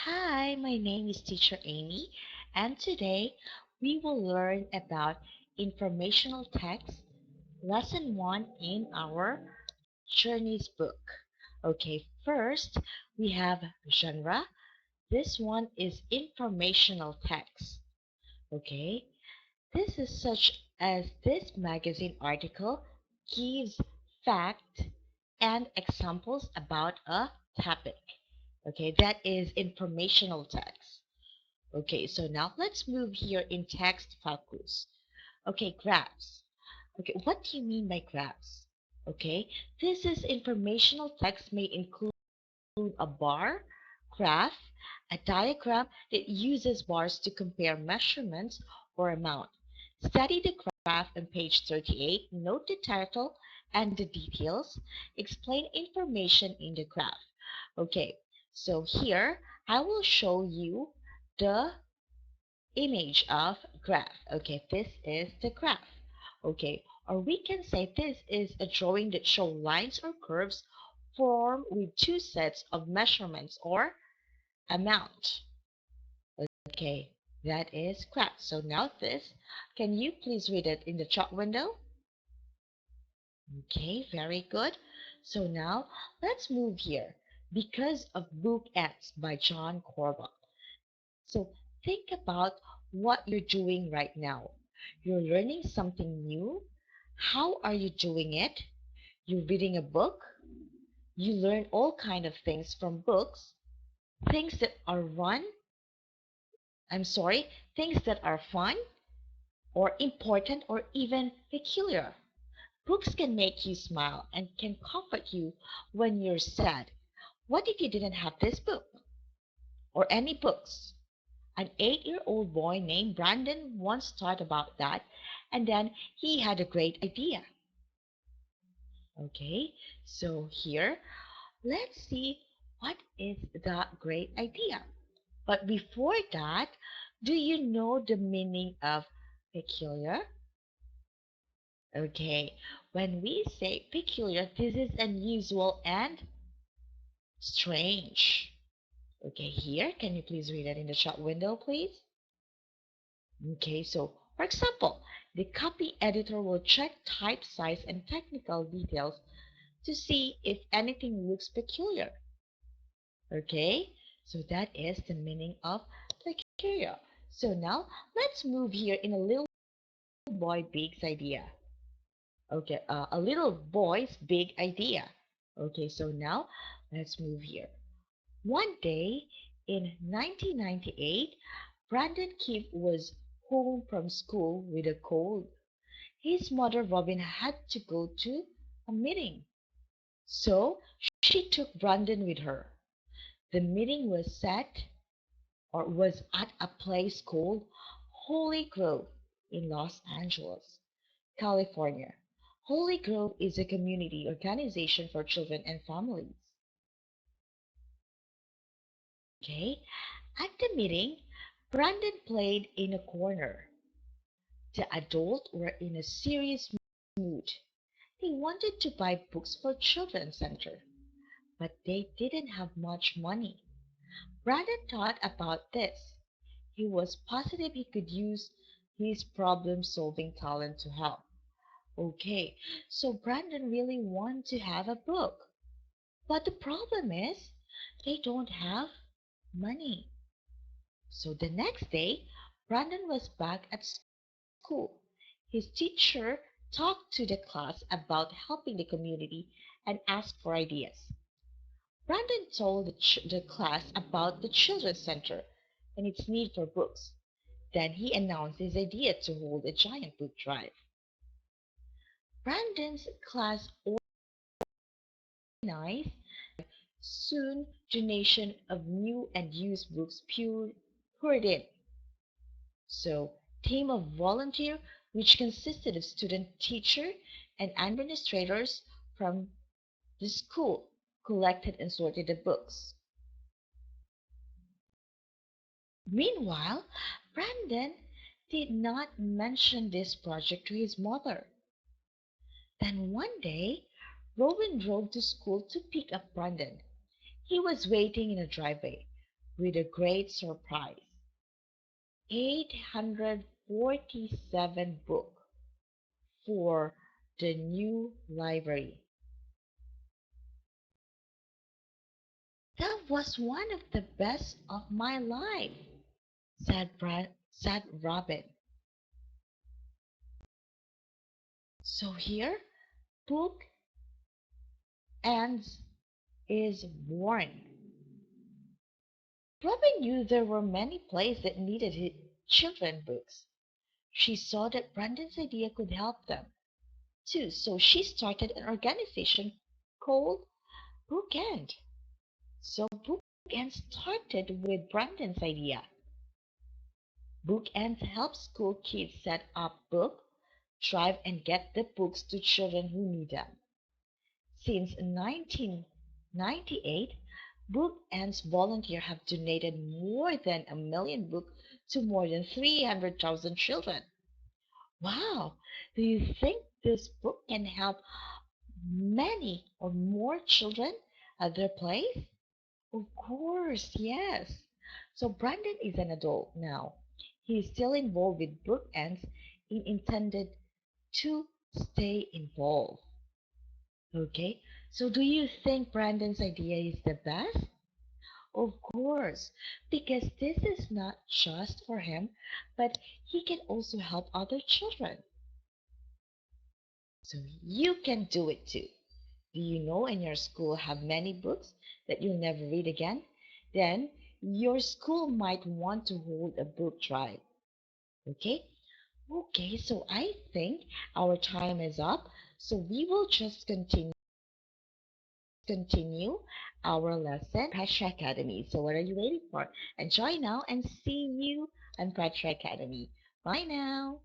Hi, my name is Teacher Amy, and today we will learn about informational text, lesson 1 in our Journeys book. Okay, first we have genre. This one is informational text. Okay, this is such as this magazine article gives fact and examples about a topic. Okay, that is informational text. Okay, so now let's move here in text focus. Okay, graphs. Okay, what do you mean by graphs? Okay, this is informational text may include a bar, graph, a diagram that uses bars to compare measurements or amount. Study the graph on page 38, note the title and the details, explain information in the graph. Okay, so here I will show you the image of graph. Okay, this is the graph. Okay, or we can say this is a drawing that shows lines or curves formed with two sets of measurements or amount. Okay, that is graph. So now this, can you please read it in the chat window? Okay, very good. So now let's move here. Because of Book X by John Corba. So think about what you're doing right now. You're learning something new. How are you doing it? You're reading a book. You learn all kind of things from books. Things that are run, I'm sorry, things that are fun or important or even peculiar. Books can make you smile and can comfort you when you're sad. What if you didn't have this book or any books? An 8-year-old boy named Brandon once thought about that, and then he had a great idea. Okay, so here, let's see what is the great idea. But before that, do you know the meaning of peculiar? Okay, when we say peculiar, this is unusual and strange. Okay, here, can you please read that in the chat window, please? Okay, so for example, the copy editor will check type size and technical details to see if anything looks peculiar. Okay, so that is the meaning of peculiar. So now let's move here in a little boy big's idea. Okay, a little boy's big idea. Okay, so now let's move here. One day in 1998, Brandon Keith was home from school with a cold. His mother Robin had to go to a meeting, so she took Brandon with her. The meeting was at a place called Holy Grove in Los Angeles, California. Holy Grove is a community organization for children and families. Okay, at the meeting, Brandon played in a corner. The adults were in a serious mood. They wanted to buy books for Children's Center, but they didn't have much money. Brandon thought about this. He was positive he could use his problem-solving talent to help. Okay, so Brandon really wanted to have a book. But the problem is, they don't have money. So the next day, Brandon was back at school. His teacher talked to the class about helping the community and asked for ideas. Brandon told the class about the Children's Center and its need for books. Then he announced his idea to hold a giant book drive. Brandon's class organized. Soon, donation of new and used books poured in. So, team of volunteer, which consisted of student, teacher, and administrators from the school, collected and sorted the books. Meanwhile, Brandon did not mention this project to his mother. Then one day, Robin drove to school to pick up Brandon. He was waiting in a driveway. with a great surprise. 847 books for the new library. That was one of the best of my life, said Robin. So here, book ends is born. Robin knew there were many places that needed children books. She saw that Brandon's idea could help them too, so she started an organization called Bookend. So Bookend started with Brandon's idea. Bookend helps school kids set up book, drive, and get the books to children who need them. Since 1998, Bookend's volunteers have donated more than 1 million books to more than 300,000 children. Wow! Do you think this book can help many or more children at their place? Of course, yes. So Brandon is an adult now. He is still involved with Bookends and intended to stay involved. Okay, so do you think Brandon's idea is the best? Of course, because this is not just for him, but he can also help other children. So you can do it too. Do you know in your school have many books that you'll never read again? Then your school might want to hold a book drive. Okay? Okay, so I think our time is up. So we will just continue our lesson Petra Academy. So what are you waiting for? Enjoy now and see you on Petra Academy. Bye now.